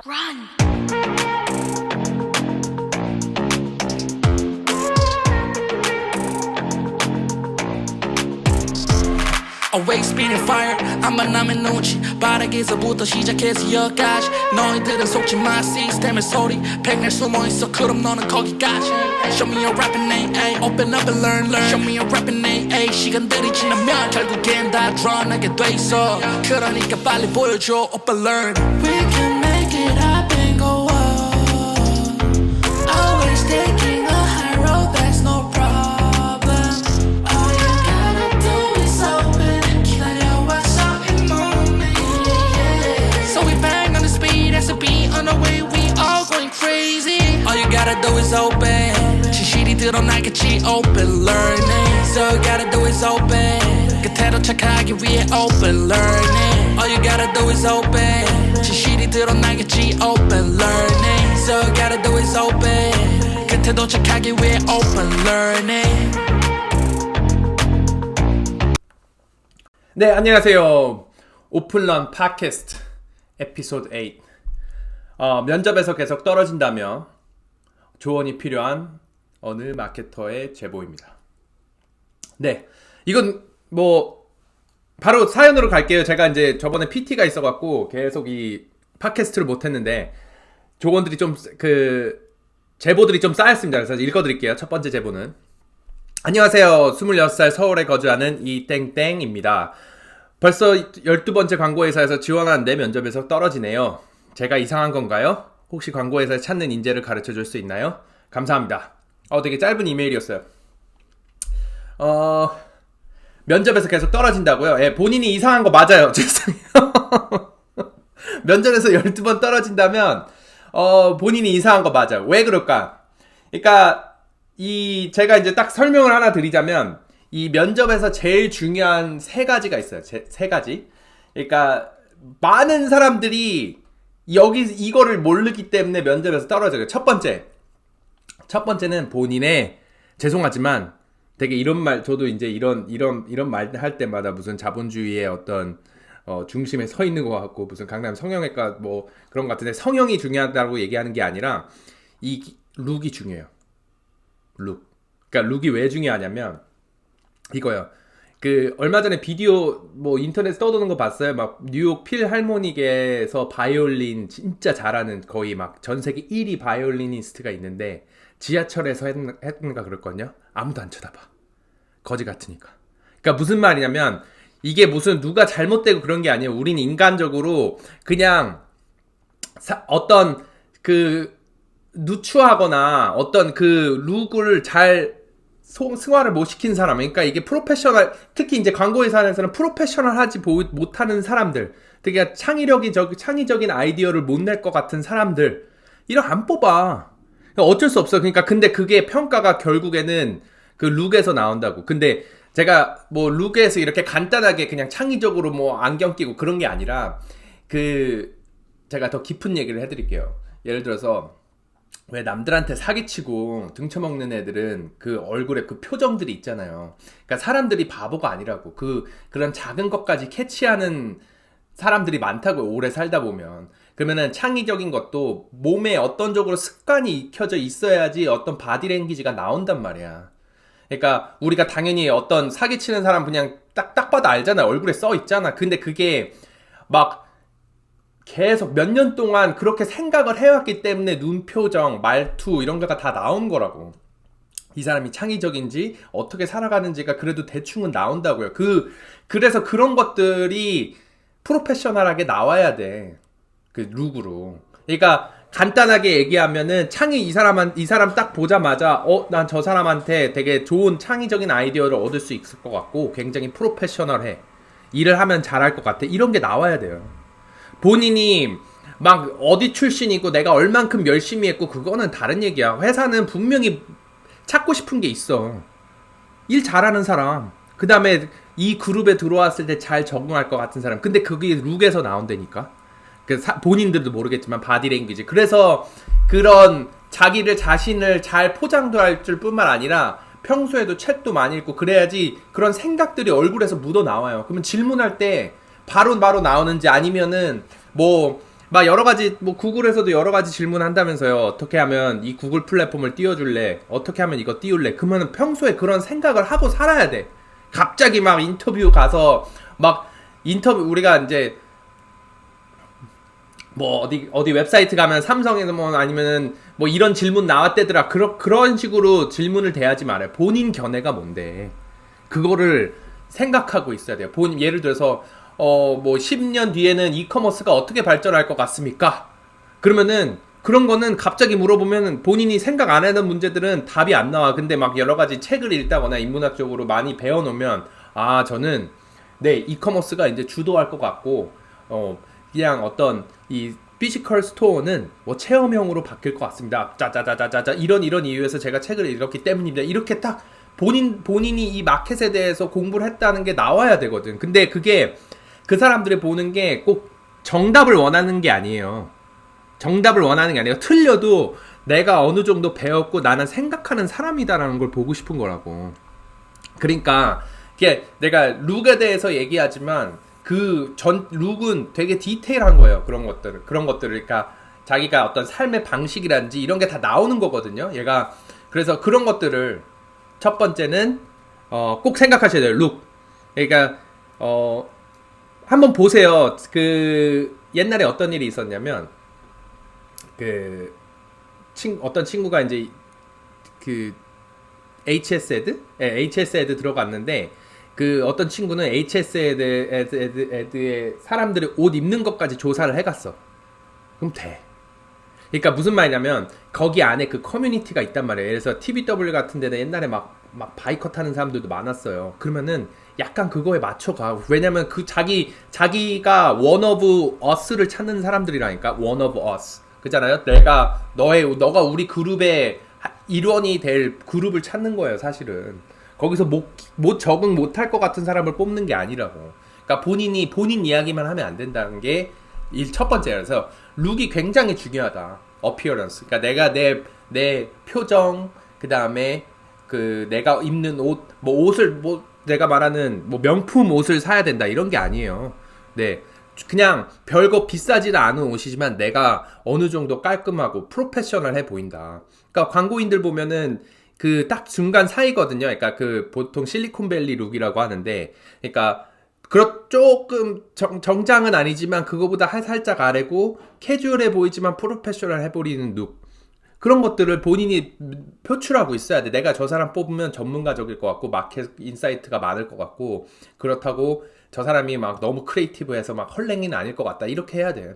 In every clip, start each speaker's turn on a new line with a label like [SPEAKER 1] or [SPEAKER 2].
[SPEAKER 1] Run. Always spinning fire 안만 나면 눈치 바닥에서부터 시작해서 여기까지 너희들은 속지마 시스템의 소리 백날 숨어있어 그럼 너는 거기까지 Show me your rapping A Open up and learn Show me your rapping A 시간들이 지나면 결국엔 다 드러나게 돼 있어 그러니까 빨리 보여줘 오빠 learn We can make it happen go up Always taking a high road that's no problem All you gotta do is open So we bang on the speed as a beat on the way we all going crazy All you gotta do is open 진실이 드러나겠지 open learning So you gotta do is open 끝에도 착하기 위해 open learning All you gotta do is open 진실이 드러나겠지 open learning So you gotta do is open 끝에도 착하기 위해 open learning
[SPEAKER 2] 네, 안녕하세요. 오픈런 팟캐스트 에피소드 8 면접에서 계속 떨어진다며 조언이 필요한 어느 마케터의 제보입니다. 네, 이건 뭐 바로 사연으로 갈게요. 제가 이제 저번에 PT가 있어갖고 계속 이 팟캐스트를 못했는데 조언들이 좀 제보들이 좀 쌓였습니다. 그래서 읽어드릴게요. 첫 번째 제보는 안녕하세요. 26살 서울에 거주하는 이땡땡입니다. 벌써 12번째 광고회사에서 지원하는데 면접에서 떨어지네요. 제가 이상한 건가요? 혹시 광고회사에 찾는 인재를 가르쳐줄 수 있나요? 감사합니다. 되게 짧은 이메일이었어요. 면접에서 계속 떨어진다고요? 예, 본인이 이상한 거 맞아요. 죄송해요. 면접에서 12번 떨어진다면 본인이 이상한 거 맞아요. 왜 그럴까? 그러니까 제가 이제 딱 설명을 하나 드리자면 이 면접에서 제일 중요한 세 가지가 있어요. 세 가지. 그러니까 많은 사람들이 이거를 모르기 때문에 면접에서 떨어져요. 첫 번째는 본인의 죄송하지만 되게 이런 말 저도 이제 이런 말 할 때마다 무슨 자본주의의 어떤 중심에 서 있는 것 같고 무슨 강남 성형외과 뭐 그런 것 같은데 성형이 중요하다고 얘기하는 게 아니라 이 룩이 중요해요. 그러니까 룩이 왜 중요하냐면 이거요. 얼마 전에 비디오 뭐 인터넷 떠도는 거 봤어요. 막 뉴욕 필하모닉에서 바이올린 진짜 잘하는 거의 막 전 세계 1위 바이올리니스트가 있는데 지하철에서 했는가 그랬거든요. 아무도 안 쳐다봐. 거지 같으니까. 그러니까 무슨 말이냐면 이게 무슨 누가 잘못되고 그런 게 아니에요. 우린 인간적으로 그냥 어떤 누추하거나 어떤 룩을 잘 승화를 못 시킨 사람, 그러니까 이게 프로페셔널, 특히 이제 광고회사에서는 프로페셔널하지 못하는 사람들, 되게 창의적인 아이디어를 못 낼 것 같은 사람들, 이런 안 뽑아. 그러니까 어쩔 수 없어. 그러니까 근데 그게 평가가 결국에는 룩에서 나온다고. 근데 제가 뭐 룩에서 이렇게 간단하게 그냥 창의적으로 뭐 안경 끼고 그런 게 아니라 제가 더 깊은 얘기를 해드릴게요. 예를 들어서 왜 남들한테 사기치고 등쳐먹는 애들은 얼굴에 표정들이 있잖아요. 그러니까 사람들이 바보가 아니라고. 그런 작은 것까지 캐치하는 사람들이 많다고, 오래 살다 보면. 그러면은 창의적인 것도 몸에 어떤 쪽으로 습관이 익혀져 있어야지 어떤 바디랭귀지가 나온단 말이야. 그러니까 우리가 당연히 어떤 사기치는 사람 그냥 딱 봐도 알잖아. 얼굴에 써 있잖아. 근데 그게 막 계속 몇 년 동안 그렇게 생각을 해왔기 때문에 눈표정, 말투 이런 거가 다 나온 거라고. 이 사람이 창의적인지 어떻게 살아가는지가 그래도 대충은 나온다고요. 그래서 그런 것들이 프로페셔널하게 나와야 돼. 룩으로. 그러니까 간단하게 얘기하면은 이 사람 딱 보자마자 난 저 사람한테 되게 좋은 창의적인 아이디어를 얻을 수 있을 것 같고 굉장히 프로페셔널해. 일을 하면 잘할 것 같아. 이런 게 나와야 돼요. 본인이 막 어디 출신이고 내가 얼만큼 열심히 했고 그거는 다른 얘기야. 회사는 분명히 찾고 싶은 게 있어. 일 잘하는 사람. 그 다음에 이 그룹에 들어왔을 때 잘 적응할 것 같은 사람. 근데 그게 룩에서 나온다니까. 본인들도 모르겠지만 바디랭귀지. 그래서 그런 자신을 잘 포장도 할 줄 뿐만 아니라 평소에도 책도 많이 읽고 그래야지 그런 생각들이 얼굴에서 묻어 나와요. 그러면 질문할 때 바로 나오는지 아니면은 뭐 막 여러 가지 뭐 구글에서도 여러 가지 질문한다면서요. 어떻게 하면 이 구글 플랫폼을 띄워줄래? 어떻게 하면 이거 띄울래? 그러면 평소에 그런 생각을 하고 살아야 돼. 갑자기 막 인터뷰 가서 막 인터뷰 우리가 이제 뭐 어디 웹사이트 가면 삼성에서 뭐 아니면은 뭐 이런 질문 나왔대더라. 그런 식으로 질문을 대하지 말아요. 본인 견해가 뭔데? 그거를 생각하고 있어야 돼요. 예를 들어서 뭐 10년 뒤에는 이커머스가 어떻게 발전할 것 같습니까? 그러면은 그런 거는 갑자기 물어보면 본인이 생각 안 하는 문제들은 답이 안 나와. 근데 막 여러 가지 책을 읽다거나 인문학적으로 많이 배워놓으면 저는 네 이커머스가 이제 주도할 것 같고 그냥 어떤 이 피지컬 스토어는 뭐 체험형으로 바뀔 것 같습니다. 짜자자자자자 이런 이유에서 제가 책을 읽었기 때문입니다. 이렇게 딱 본인이 이 마켓에 대해서 공부를 했다는 게 나와야 되거든. 근데 그게 그 사람들이 보는 게 꼭 정답을 원하는 게 아니에요. 정답을 원하는 게 아니라 틀려도 내가 어느 정도 배웠고 나는 생각하는 사람이다라는 걸 보고 싶은 거라고. 그러니까 이게 내가 룩에 대해서 얘기하지만 룩은 되게 디테일한 거예요. 그런 것들을 그러니까 자기가 어떤 삶의 방식이라든지 이런 게 다 나오는 거거든요. 얘가 그래서 그런 것들을 첫 번째는 꼭 생각하셔야 돼요. 룩. 그러니까 한번 보세요. 옛날에 어떤 일이 있었냐면 어떤 친구가 이제 HS에드 들어갔는데 어떤 친구는 HS에드의 사람들의 옷 입는 것까지 조사를 해갔어. 그럼 돼. 그러니까 무슨 말이냐면 거기 안에 그 커뮤니티가 있단 말이에요. 그래서 TBW 같은 데는 옛날에 막 바이커 타는 사람들도 많았어요. 그러면은 약간 그거에 맞춰가. 왜냐면 자기가 one of us를 찾는 사람들이라니까. one of us. 그잖아요. 너가 우리 그룹의 일원이 될 그룹을 찾는 거예요, 사실은. 거기서 적응 못할 것 같은 사람을 뽑는 게 아니라고. 그러니까 본인 이야기만 하면 안 된다는 게 첫 번째예요. 그래서 룩이 굉장히 중요하다. 어피어런스. 그러니까 내가 내 표정, 그 다음에 내가 입는 옷, 옷을 내가 말하는 명품 옷을 사야 된다 이런 게 아니에요. 네. 그냥 별거 비싸지도 않은 옷이지만 내가 어느 정도 깔끔하고 프로페셔널해 보인다. 그러니까 광고인들 보면은 딱 중간 사이거든요. 그러니까 보통 실리콘밸리 룩이라고 하는데, 그러니까 조금 정장은 아니지만 그거보다 살짝 아래고 캐주얼해 보이지만 프로페셔널해 보이는 룩. 그런 것들을 본인이 표출하고 있어야 돼. 내가 저 사람 뽑으면 전문가적일 것 같고 마켓 인사이트가 많을 것 같고 그렇다고 저 사람이 막 너무 크리에이티브해서 막 헐랭이는 아닐 것 같다. 이렇게 해야 돼.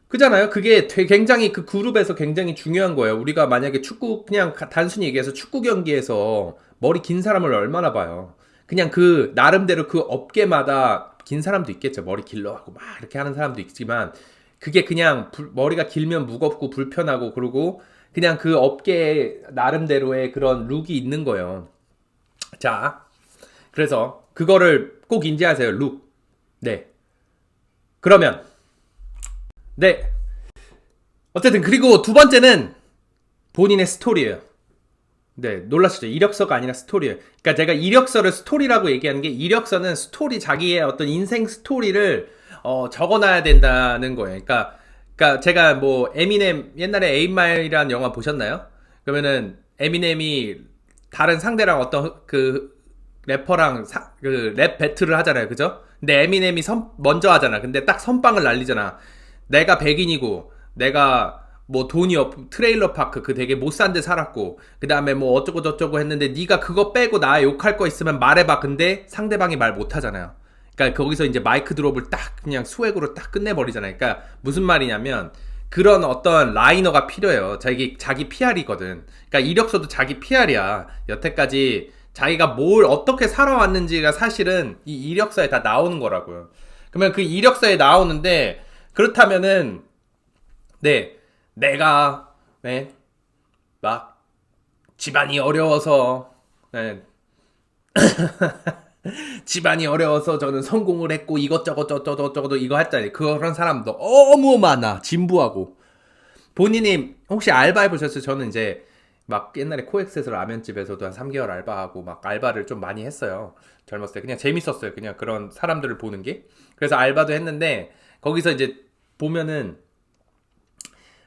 [SPEAKER 2] 그잖아요. 그게 굉장히 그 그룹에서 굉장히 중요한 거예요. 우리가 만약에 그냥 단순히 얘기해서 축구 경기에서 머리 긴 사람을 얼마나 봐요. 그냥 나름대로 업계마다 긴 사람도 있겠죠. 머리 길러 하고 막 이렇게 하는 사람도 있지만 그게 그냥 머리가 길면 무겁고 불편하고 그러고 그냥 그 업계에 나름대로의 그런 룩이 있는 거예요. 자, 그래서 그거를 꼭 인지하세요. 룩. 네. 그러면 네. 어쨌든 그리고 두 번째는 본인의 스토리예요. 네, 놀라시죠? 이력서가 아니라 스토리예요. 그러니까 제가 이력서를 스토리라고 얘기하는 게 이력서는 자기의 어떤 인생 스토리를 적어놔야 된다는 거예요. 그러니까 제가 에미넴 옛날에 8마일이라는 영화 보셨나요? 그러면은 에미넴이 다른 상대랑 어떤 래퍼랑 랩 배틀을 하잖아요. 그죠? 근데 에미넴이 먼저 하잖아. 근데 딱 선빵을 날리잖아. 내가 백인이고 내가 돈이 트레일러 파크 되게 못 산 데 살았고 그 다음에 어쩌고 저쩌고 했는데 네가 그거 빼고 나 욕할 거 있으면 말해봐. 근데 상대방이 말 못하잖아요. 그러니까 거기서 이제 마이크 드롭을 딱 그냥 스웩으로 딱 끝내버리잖아요. 그러니까 무슨 말이냐면 그런 어떤 라이너가 필요해요. 자기 PR이거든. 그러니까 이력서도 자기 PR이야. 여태까지 자기가 뭘 어떻게 살아왔는지가 사실은 이 이력서에 다 나오는 거라고요. 그러면 그 이력서에 나오는데 그렇다면은 내가 막 집안이 어려워서 집안이 어려워서 저는 성공을 했고 이것저것 저쩌고 이거 했잖아요. 그런 사람도 너무 많아. 진부하고. 본인이 혹시 알바 해보셨어요? 저는 이제 막 옛날에 코엑스에서 라면집에서도 한 3개월 알바하고 막 알바를 좀 많이 했어요. 젊었을 때 그냥 재밌었어요. 그냥 그런 사람들을 보는 게. 그래서 알바도 했는데 거기서 이제 보면은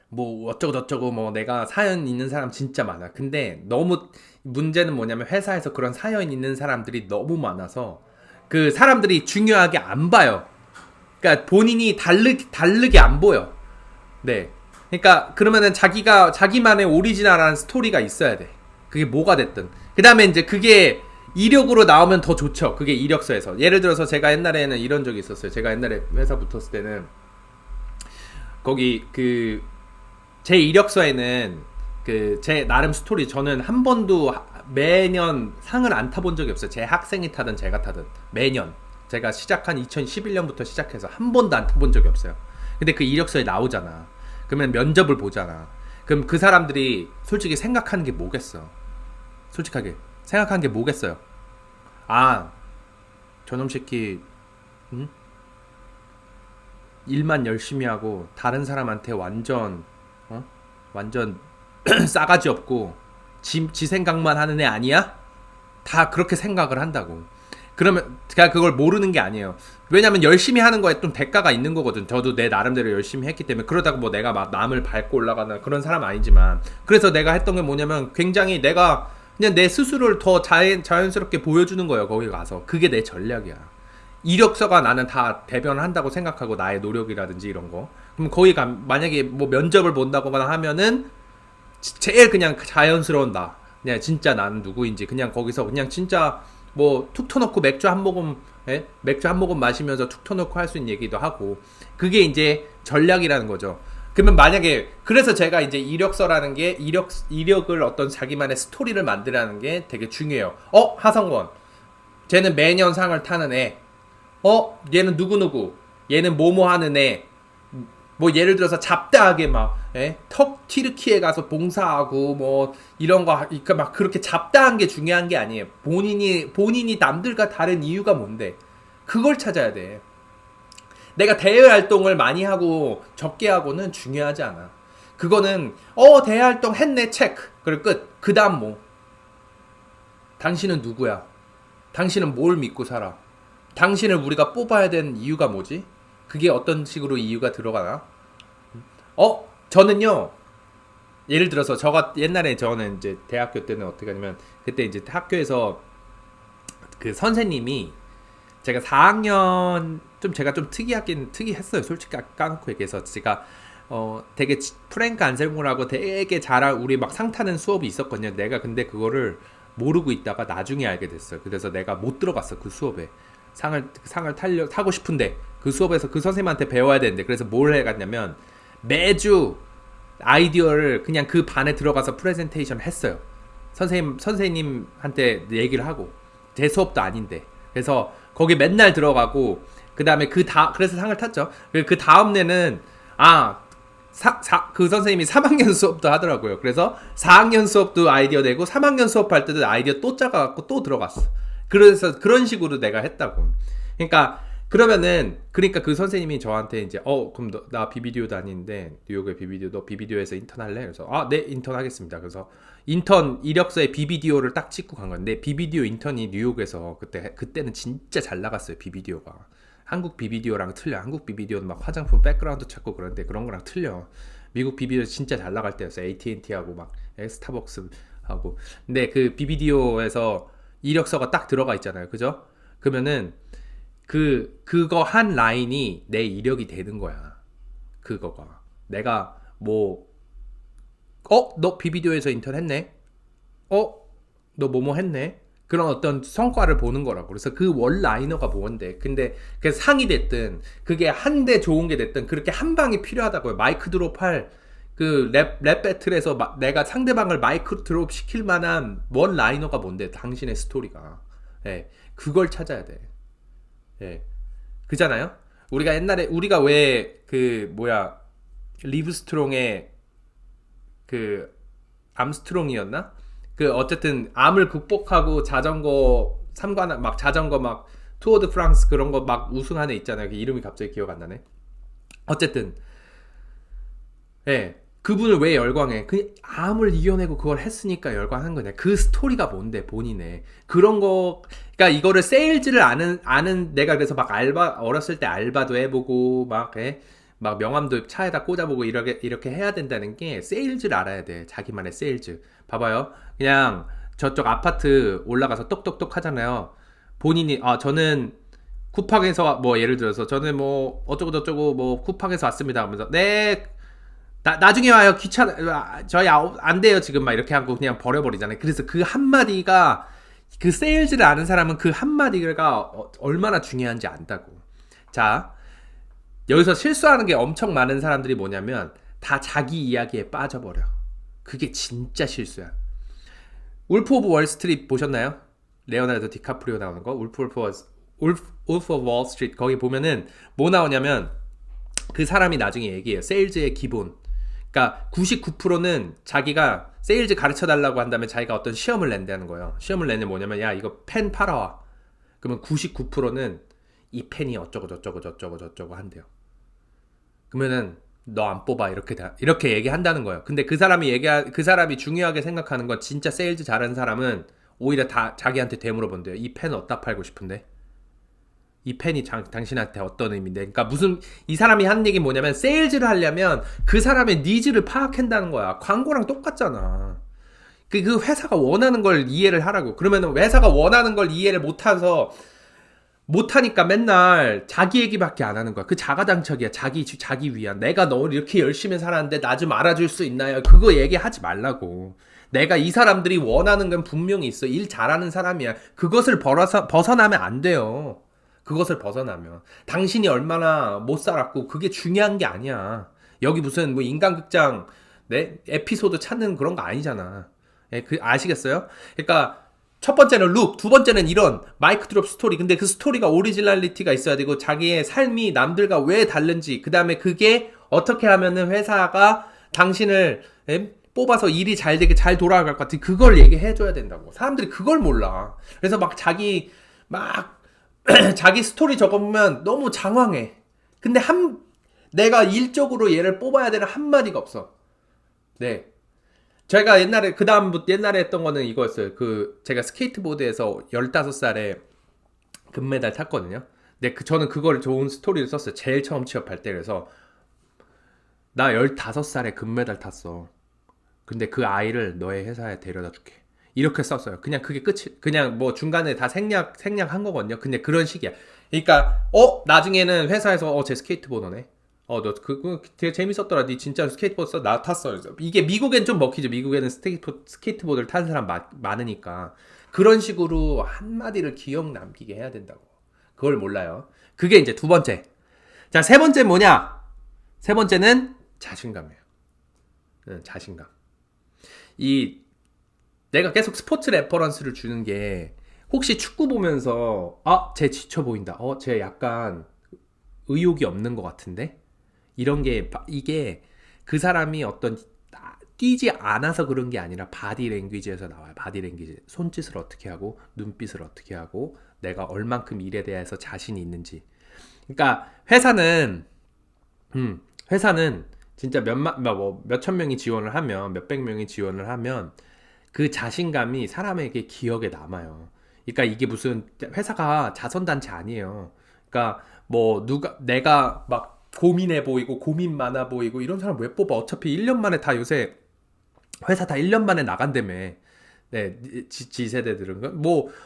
[SPEAKER 2] 뭐 어쩌고 저쩌고 뭐 내가 사연 있는 사람 진짜 많아. 근데 너무 문제는 뭐냐면 회사에서 그런 사연 있는 사람들이 너무 많아서 그 사람들이 중요하게 안 봐요. 그러니까 본인이 다르게 안 보여. 네. 그러니까 그러면은 자기만의 오리지널한 스토리가 있어야 돼. 그게 뭐가 됐든. 그 다음에 이제 그게 이력으로 나오면 더 좋죠. 그게 이력서에서. 예를 들어서 제가 옛날에는 이런 적이 있었어요. 제가 옛날에 회사 붙었을 때는 거기 제 이력서에는 제 나름 스토리, 저는 한 번도 매년 상을 안 타본 적이 없어요. 제 학생이 타든 제가 타든 매년 제가 시작한 2011년부터 시작해서 한 번도 안 타본 적이 없어요. 근데 그 이력서에 나오잖아. 그러면 면접을 보잖아. 그럼 그 사람들이 솔직히 생각하는 게 뭐겠어? 솔직하게 생각하는 게 뭐겠어요? 아, 저놈 새끼 일만 열심히 하고 다른 사람한테 완전 싸가지 없고 지 생각만 하는 애 아니야? 다 그렇게 생각을 한다고. 그러면 제가 그걸 모르는 게 아니에요. 왜냐면 열심히 하는 거에 좀 대가가 있는 거거든. 저도 내 나름대로 열심히 했기 때문에. 그러다가 뭐 내가 막 남을 밟고 올라가는 그런 사람 아니지만, 그래서 내가 했던 게 뭐냐면 굉장히 내가 그냥 내 스스로를 더 자연스럽게 보여주는 거예요. 거기 가서. 그게 내 전략이야. 이력서가 나는 다 대변을 한다고 생각하고, 나의 노력이라든지 이런 거. 그럼 거기 만약에 뭐 면접을 본다거나 하면은 제일 그냥 자연스러운 나, 그냥 진짜 나는 누구인지 그냥 거기서 그냥 진짜 뭐 툭 터놓고 맥주 한 모금 마시면서 툭 터놓고 할 수 있는 얘기도 하고, 그게 이제 전략이라는 거죠. 그러면 만약에, 그래서 제가 이제 이력서라는 게 이력을 어떤 자기만의 스토리를 만들라는 게 되게 중요해요. 하성권, 쟤는 매년 상을 타는 애. 얘는 누구누구, 얘는 뭐뭐 하는 애. 뭐 예를 들어서 잡다하게 막 튀르키예 가서 봉사하고 뭐 이런 거, 그러니까 막 그렇게 잡다한 게 중요한 게 아니에요. 본인이 남들과 다른 이유가 뭔데, 그걸 찾아야 돼. 내가 대외 활동을 많이 하고 적게 하고는 중요하지 않아. 그거는 대외 활동 했네, 체크. 그리고 끝. 그 다음 뭐, 당신은 누구야? 당신은 뭘 믿고 살아? 당신을 우리가 뽑아야 되는 이유가 뭐지? 그게 어떤 식으로 이유가 들어가나? 저는요, 예를 들어서 옛날에 저는 이제 대학교 때는 어떻게 하냐면, 그때 이제 학교에서 그 선생님이, 제가 4학년 제가 좀 특이했어요. 솔직히 까놓고 얘기해서. 제가 되게 프랭크 안셀모라고 되게 우리 막 상 타는 수업이 있었거든요. 내가 근데 그거를 모르고 있다가 나중에 알게 됐어요. 그래서 내가 못 들어갔어, 그 수업에. 상을 타고 싶은데 그 수업에서 그 선생님한테 배워야 되는데, 그래서 뭘 해갔냐면 매주 아이디어를 그냥 그 반에 들어가서 프레젠테이션 했어요. 선생님한테 얘기를 하고, 제 수업도 아닌데. 그래서 거기 맨날 들어가고, 그 다음에 그래서 상을 탔죠. 그 다음에는 그 선생님이 3학년 수업도 하더라고요. 그래서 4학년 수업도 아이디어 내고 3학년 수업할 때도 아이디어 또 짜가지고 또 들어갔어. 그래서 그런 식으로 내가 했다고. 그러니까 그 선생님이 저한테 이제 그럼 나 비비디오 다니는데, 뉴욕의 비비디오, 너 비비디오에서 인턴 할래? 그래서 네, 인턴 하겠습니다. 그래서 인턴 이력서에 비비디오를 딱 찍고 간 건데, 비비디오 인턴이 뉴욕에서 그때는 진짜 잘 나갔어요. 비비디오가 한국 비비디오랑 틀려. 한국 비비디오는 막 화장품 백그라운드 찾고 그런데, 그런 거랑 틀려. 미국 비비디오 진짜 잘 나갈 때였어요. AT&T하고 막 스타벅스하고. 근데 그 비비디오에서 이력서가 딱 들어가 있잖아요. 그죠? 그러면은 그거 한 라인이 내 이력이 되는 거야. 그거가. 내가 뭐 너 비비디오에서 인턴 했네? 너 뭐뭐 했네? 그런 어떤 성과를 보는 거라고. 그래서 그 원라이너가 뭔데? 근데 그게 상이 됐든, 그게 한 대 좋은 게 됐든, 그렇게 한 방이 필요하다고요. 마이크 드롭할 그 랩 배틀에서 내가 상대방을 마이크 드롭 시킬 만한 원라이너가 뭔데? 당신의 스토리가. 그걸 찾아야 돼. 그잖아요? 우리가 왜 리브스트롱의 암스트롱이었나? 어쨌든 암을 극복하고 자전거 투어 드 프랑스 그런 거 막 우승한 애 있잖아요. 그 이름이 갑자기 기억 안 나네. 어쨌든 그분을 왜 열광해? 그 암을 이겨내고 그걸 했으니까 열광한 거냐. 그 스토리가 뭔데 본인의 그런 거. 그러니까 이거를 세일즈를 아는 내가 그래서 막 어렸을 때 알바도 해보고 막 명함도 차에다 꽂아보고 이렇게 해야 된다는 게 세일즈를 알아야 돼. 자기만의 세일즈. 봐봐요. 그냥 저쪽 아파트 올라가서 똑똑똑 하잖아요. 본인이 저는 쿠팡에서 뭐 예를 들어서 저는 뭐 어쩌고 저쩌고 뭐 쿠팡에서 왔습니다 하면서 네 나중에 와요. 귀찮아. 저희 안 돼요. 지금 막 이렇게 하고 그냥 버려버리잖아요. 그래서 그 한마디가 그 세일즈를 아는 사람은 그 한마디가 얼마나 중요한지 안다고. 자, 여기서 실수하는 게 엄청 많은 사람들이 뭐냐면 다 자기 이야기에 빠져버려. 그게 진짜 실수야. 울프 오브 월스트리트 보셨나요? 레오나르도 디카프리오 나오는 거. 울프 오브 월스트리트 거기 보면은 뭐 나오냐면 그 사람이 나중에 얘기해요. 세일즈의 기본. 그러니까 99%는 자기가 세일즈 가르쳐달라고 한다면 자기가 어떤 시험을 낸다는 거예요. 시험을 내는 뭐냐면 야 이거 펜 팔아와. 그러면 99%는 이 펜이 어쩌고 저쩌고 한대요. 그러면은 너 안 뽑아 이렇게 얘기한다는 거예요. 근데 그 사람이 중요하게 생각하는 건 진짜 세일즈 잘하는 사람은 오히려 다 자기한테 되물어본대요. 이 펜 어디다 팔고 싶은데? 이 펜이 당신한테 어떤 의미인데? 그러니까 이 사람이 하는 얘기 뭐냐면 세일즈를 하려면 그 사람의 니즈를 파악한다는 거야. 광고랑 똑같잖아. 그 회사가 원하는 걸 이해를 하라고. 그러면 회사가 원하는 걸 이해를 못하니까 맨날 자기 얘기밖에 안 하는 거야. 그 자가당착이야. 자기 위한. 내가 너를 이렇게 열심히 살았는데 나 좀 알아줄 수 있나요? 그거 얘기하지 말라고. 내가 이 사람들이 원하는 건 분명히 있어. 일 잘하는 사람이야. 그것을 벗어나면 안 돼요. 그것을 벗어나면 당신이 얼마나 못 살았고 그게 중요한 게 아니야. 여기 무슨 뭐 인간극장 에피소드 찾는 그런 거 아니잖아. 아시겠어요? 그러니까 첫 번째는 룩, 두 번째는 이런 마이크 드롭 스토리. 근데 그 스토리가 오리지널리티가 있어야 되고 자기의 삶이 남들과 왜 다른지, 그 다음에 그게 어떻게 하면은 회사가 당신을 뽑아서 일이 잘 되게 잘 돌아갈 것 같은 그걸 얘기해줘야 된다고. 사람들이 그걸 몰라. 그래서 자기 스토리 적어보면 너무 장황해. 근데 내가 일적으로 얘를 뽑아야 되는 한마디가 없어. 네. 제가 옛날에 했던 거는 이거였어요. 제가 스케이트보드에서 15살에 금메달 탔거든요. 근데 저는 그걸 좋은 스토리를 썼어요. 제일 처음 취업할 때. 그래서 나 15살에 금메달 탔어. 근데 그 아이를 너의 회사에 데려다 줄게. 이렇게 썼어요. 그냥 그게 끝이. 그냥 뭐 중간에 다 생략한 거거든요. 근데 그런 식이야. 그러니까 나중에는 회사에서 제 스케이트보더네. 너 그거 되게 재밌었더라. 니 진짜 스케이트보드 써? 나 탔어. 그래서 이게 미국엔 좀 먹히죠. 미국에는 스케이트보드를 타는 사람 많으니까. 그런 식으로 한마디를 기억 남기게 해야 된다고. 그걸 몰라요. 그게 이제 두 번째. 자, 세 번째 뭐냐? 세 번째는 자신감이에요. 자신감. 내가 계속 스포츠 레퍼런스를 주는 게 혹시 축구 보면서 쟤 지쳐 보인다. 쟤 약간 의욕이 없는 것 같은데? 이게 그 사람이 어떤 뛰지 않아서 그런 게 아니라 바디 랭귀지에서 나와요. 바디 랭귀지. 손짓을 어떻게 하고 눈빛을 어떻게 하고 내가 얼만큼 일에 대해서 자신이 있는지. 그러니까 회사는 진짜 몇천 명이 지원을 하면 몇백 명이 지원을 하면 그 자신감이 사람에게 기억에 남아요. 그러니까 이게 무슨 회사가 자선단체 아니에요. 그러니까 내가 막 고민해 보이고 고민 많아 보이고 이런 사람 왜 뽑아? 어차피 1년 만에 다 요새 회사 다 1년 만에 나간다며. 네, 지 세대들은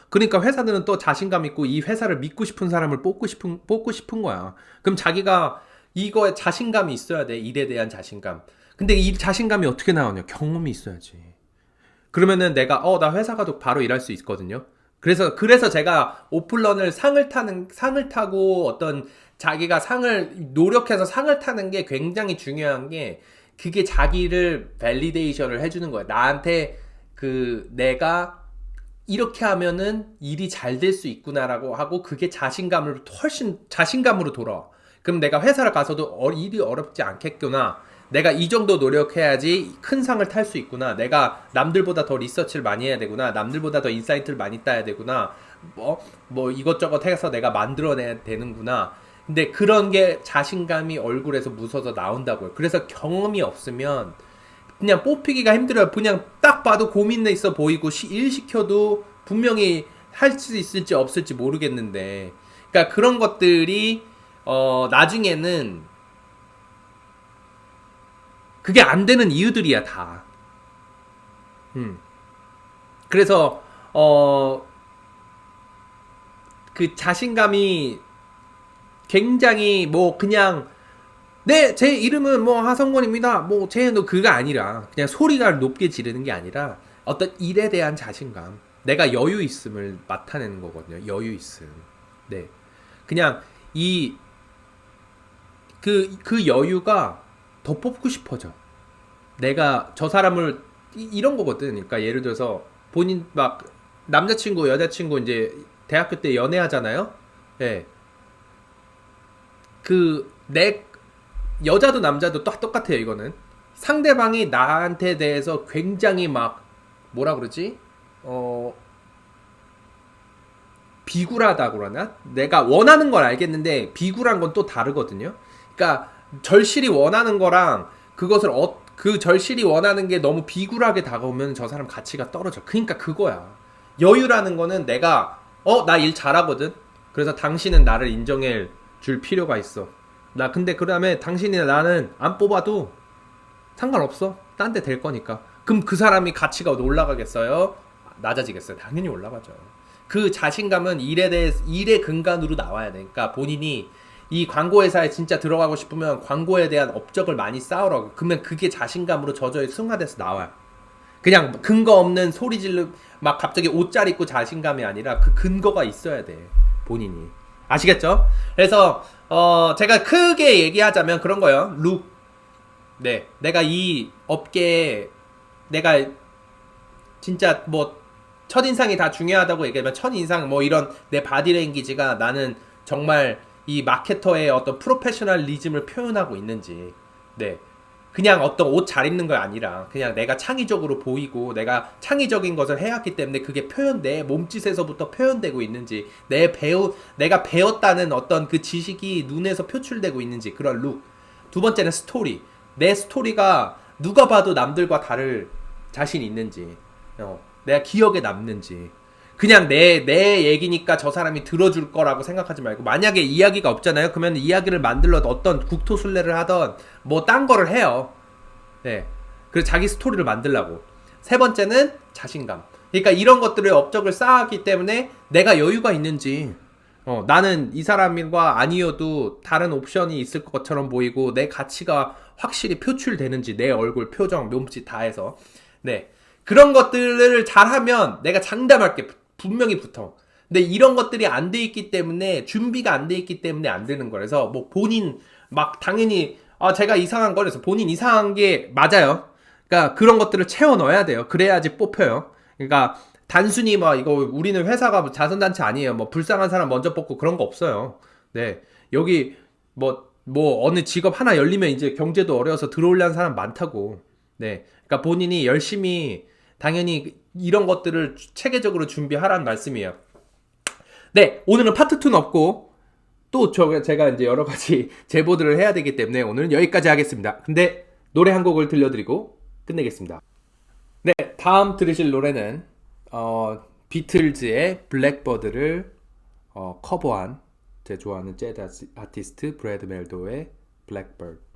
[SPEAKER 2] 그러니까 회사들은 또 자신감 있고 이 회사를 믿고 싶은 사람을 뽑고 싶은 거야. 그럼 자기가 이거에 자신감이 있어야 돼. 일에 대한 자신감. 근데 이 자신감이 어떻게 나오냐? 경험이 있어야지. 그러면은 내가 나 회사 가도 바로 일할 수 있거든요. 그래서 제가 오플런을 상을 타고 어떤 자기가 노력해서 상을 타는 게 굉장히 중요한 게 그게 자기를 밸리데이션을 해주는 거야. 나한테 내가 이렇게 하면은 일이 잘 될 수 있구나라고 하고 그게 훨씬 자신감으로 돌아와. 그럼 내가 회사를 가서도 일이 어렵지 않겠구나. 내가 이 정도 노력해야지 큰 상을 탈 수 있구나. 내가 남들보다 더 리서치를 많이 해야 되구나. 남들보다 더 인사이트를 많이 따야 되구나. 이것저것 해서 내가 만들어내야 되는구나. 근데 그런 게 자신감이 얼굴에서 묻어서 나온다고요. 그래서 경험이 없으면 그냥 뽑히기가 힘들어요. 그냥 딱 봐도 고민돼 있어 보이고 일 시켜도 분명히 할 수 있을지 없을지 모르겠는데, 그러니까 그런 것들이 나중에는 그게 안 되는 이유들이야 다. 그래서 그 자신감이 굉장히 뭐 그냥 네, 제 이름은 뭐 하성권입니다. 뭐 쟤도 그가 아니라 그냥 소리가 높게 지르는 게 아니라 어떤 일에 대한 자신감, 내가 여유 있음을 나타내는 거거든요. 여유 있음. 네, 그냥 그 여유가 더 뽑고 싶어져. 내가 저 사람을 이런 거거든. 그러니까 예를 들어서 본인 막 남자친구, 여자친구 이제 대학교 때 연애하잖아요. 네. 내 여자도 남자도 똑같아요. 이거는 상대방이 나한테 대해서 굉장히 막 뭐라 그러지? 비굴하다고 그러나? 내가 원하는 걸 알겠는데 비굴한 건 또 다르거든요. 그러니까 절실히 원하는 거랑 그것을 그 절실히 원하는 게 너무 비굴하게 다가오면 저 사람 가치가 떨어져. 그러니까 그거야. 여유라는 거는 내가 나 일 잘하거든. 그래서 당신은 나를 인정해 줄 필요가 있어. 나 근데 그다음에 당신이나 나는 안 뽑아도 상관없어. 딴 데 될 거니까. 그럼 그 사람이 가치가 올라가겠어요? 낮아지겠어요? 당연히 올라가죠. 그 자신감은 일의 근간으로 나와야 돼. 그러니까 본인이 이 광고 회사에 진짜 들어가고 싶으면 광고에 대한 업적을 많이 쌓으라고. 그러면 그게 자신감으로 저절로 승화돼서 나와요. 그냥 근거 없는 소리 질르 막 갑자기 옷 잘 입고 자신감이 아니라 그 근거가 있어야 돼. 본인이. 아시겠죠? 그래서 제가 크게 얘기하자면 그런 거예요. 룩. 네. 내가 이 업계에 내가 진짜 뭐 첫인상이 다 중요하다고 얘기하면 첫인상 뭐 이런 내 바디랭귀지가 나는 정말 이 마케터의 어떤 프로페셔널리즘을 표현하고 있는지. 네. 그냥 어떤 옷 잘 입는 거 아니라 그냥 내가 창의적으로 보이고 내가 창의적인 것을 해왔기 때문에 그게 내 몸짓에서부터 표현되고 있는지, 내가 배웠다는 어떤 그 지식이 눈에서 표출되고 있는지, 그런 룩. 두 번째는 스토리. 내 스토리가 누가 봐도 남들과 다를 자신 있는지, 내가 기억에 남는지. 그냥 내 얘기니까 저 사람이 들어줄 거라고 생각하지 말고, 만약에 이야기가 없잖아요. 그러면 이야기를 만들러 어떤 국토순례를 하던 뭐 딴 거를 해요. 네. 그래서 자기 스토리를 만들라고. 세 번째는 자신감. 그러니까 이런 것들을 업적을 쌓았기 때문에 내가 여유가 있는지, 나는 이 사람과 아니어도 다른 옵션이 있을 것처럼 보이고 내 가치가 확실히 표출되는지, 내 얼굴, 표정, 몸짓 다 해서. 네. 그런 것들을 잘하면 내가 장담할게. 분명히 붙어. 근데 이런 것들이 안 돼 있기 때문에, 준비가 안 돼 있기 때문에 안 되는 거라서, 뭐 본인 막 당연히 제가 이상한 거라서 본인 이상한 게 맞아요. 그러니까 그런 것들을 채워 넣어야 돼요. 그래야지 뽑혀요. 그러니까 단순히 막 이거 우리는 회사가 자선단체 아니에요. 뭐 불쌍한 사람 먼저 뽑고 그런 거 없어요. 네. 여기 뭐 어느 직업 하나 열리면 이제 경제도 어려워서 들어오려는 사람 많다고. 네. 그러니까 본인이 열심히 당연히 이런 것들을 체계적으로 준비하라는 말씀이에요. 네, 오늘은 파트 2는 없고 또 제가 이제 여러 가지 제보들을 해야 되기 때문에 오늘은 여기까지 하겠습니다. 근데 노래 한 곡을 들려드리고 끝내겠습니다. 네, 다음 들으실 노래는 비틀즈의 블랙버드를 커버한 제 좋아하는 재즈 아티스트 브래드 멜도의 블랙버드.